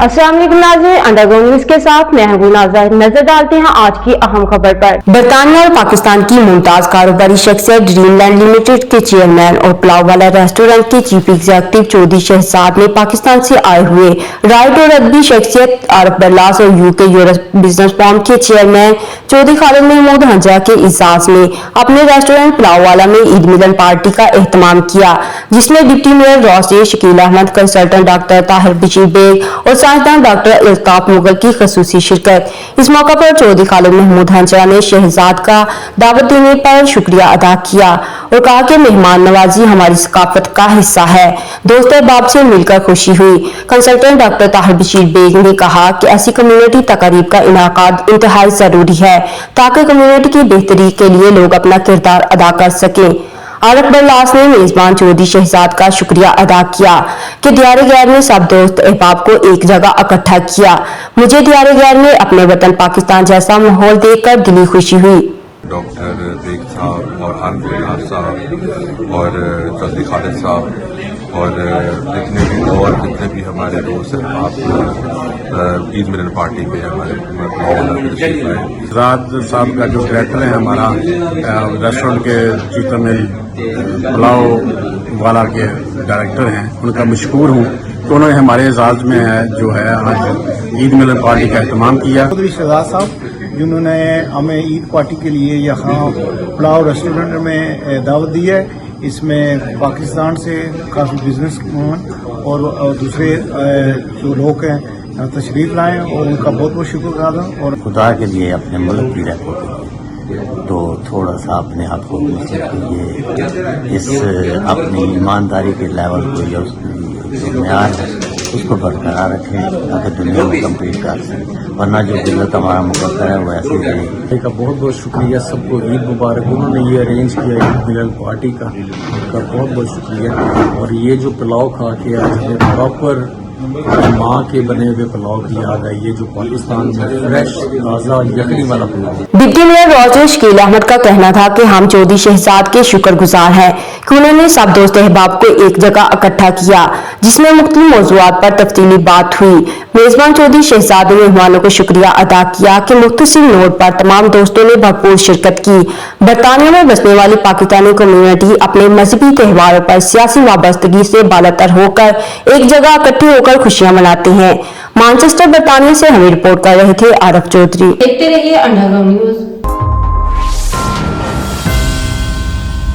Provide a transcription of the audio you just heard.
अस्सलाम वालेकुम नाज़रीन, अंडरग्राउंड न्यूज़ के साथ मैं हूं नाज़र। नजर डालते हैं आज की अहम खबर पर। बरतानिया और पाकिस्तान की मुमताज कारोबारी शख्सियत ड्रीमलैंड लिमिटेड के चेयरमैन और पुलाव रेस्टोरेंट के चीफ एग्जीक्यूटिव चौधरी शहजाद ने पाकिस्तान से आए हुए राइट और अदबी शख्सियत आरिफ बरलास और यूके यूरोप बिजनेस फॉर्म के चेयरमैन चौधरी खालिद महमूद हंजा के इजाज़ में अपने रेस्टोरेंट पुलाव में ईद मिलन पार्टी का एहतमाम किया, जिसमें डिप्टी मेयर रोसे शकील अहमद, कंसल्टेंट डॉक्टर ताहिर बशीर बेग और साइंसदान डॉक्टर इल्ताफ मुगल की खसूसी शिरकत। इस मौका पर चौधरी खालिद महमूद हंजा ने शहजाद का दावत देने पर शुक्रिया अदा किया और कहा कि मेहमान नवाजी हमारी सकाफत का हिस्सा है। दोस्त अहबाब से मिलकर खुशी हुई। कंसल्टेंट डॉक्टर ताहिर बशीर बेग ने कहा कि ऐसी कम्युनिटी तकारीब का इनाकाद इंतहाई जरूरी है ताकि कम्युनिटी की बेहतरी के लिए लोग अपना किरदार अदा कर सकें। आरिफ बरलास ने मेजबान चौधरी शहजाद का शुक्रिया अदा किया कि दियारे गैर ने सब दोस्त अहबाब को एक जगह इकट्ठा किया। मुझे दियारे गैर में अपने वतन पाकिस्तान जैसा माहौल देखकर दिली खुशी हुई। डॉक्टर बेग साहब और आरिफ बरलास साहब और चौधरी खालिद साहब और जितने भी हमारे दोस्त हैं, आप ईद मिलन पार्टी पे हमारे शहजाद साहब का जो डायरेक्टर है हमारा रेस्टोरेंट के चीफ पुलाव वाला के डायरेक्टर हैं, उनका मशकूर हूँ कि उन्होंने हमारे एजाज में जो है आज ईद मिलन पार्टी का एहतमाम किया। चौधरी शहजाद साहब जिन्होंने हमें ईद पार्टी के लिए यहाँ पुलाव रेस्टोरेंट में दावत दी है, इसमें पाकिस्तान से काफ़ी बिजनेसमैन और दूसरे जो लोग हैं तशरीफ लाएं और उनका बहुत बहुत शुक्र और खुदा के लिए अपने मुल्क की रहमत तो थोड़ा सा अपने आप को इस अपनी ईमानदारी के लेवल को या उसकी मैार है उसको बरकरार रखें ताकि दुनिया में कम्पीट कर सकें, वरना जो दिल्लत हमारा मुकद्दर है वो ऐसे ही का बहुत बहुत शुक्रिया। सबको ईद मुबारक। उन्होंने ये अरेंज किया ईद मिलन पार्टी का, उनका बहुत बहुत शुक्रिया। और ये जो पुलाव खा के आज हमें प्रॉपर माँ के बने हुए पुलाव की याद आई है, जो पाकिस्तान में फ्रेश ताज़ा यखनी वाला पुलाव। डिप्टी मेयर रोसे शकील अहमद का कहना था कि हम चौधरी शहजाद के शुक्रगुजार हैं कि उन्होंने सब दोस्त अहबाब को एक जगह इकट्ठा किया, जिसमें मुख्तलिफ मौज़ूआत पर तफसीली बात हुई। मेजबान चौधरी शहजाद ने मेहमानों को शुक्रिया अदा किया कि मुख्तसर नोट पर तमाम दोस्तों ने भरपूर शिरकत की। बरतानिया में बसने वाली पाकिस्तानी कम्युनिटी अपने मजहबी त्योहारों पर सियासी वाबस्तगी से बालातर होकर एक जगह इकट्ठे होकर खुशियां मनाते हैं। मैनचेस्टर बरतानिया से हमें रिपोर्ट कर रहे थे आरिफ चौधरी। देखते रहिए अंडरग्राउंड न्यूज़।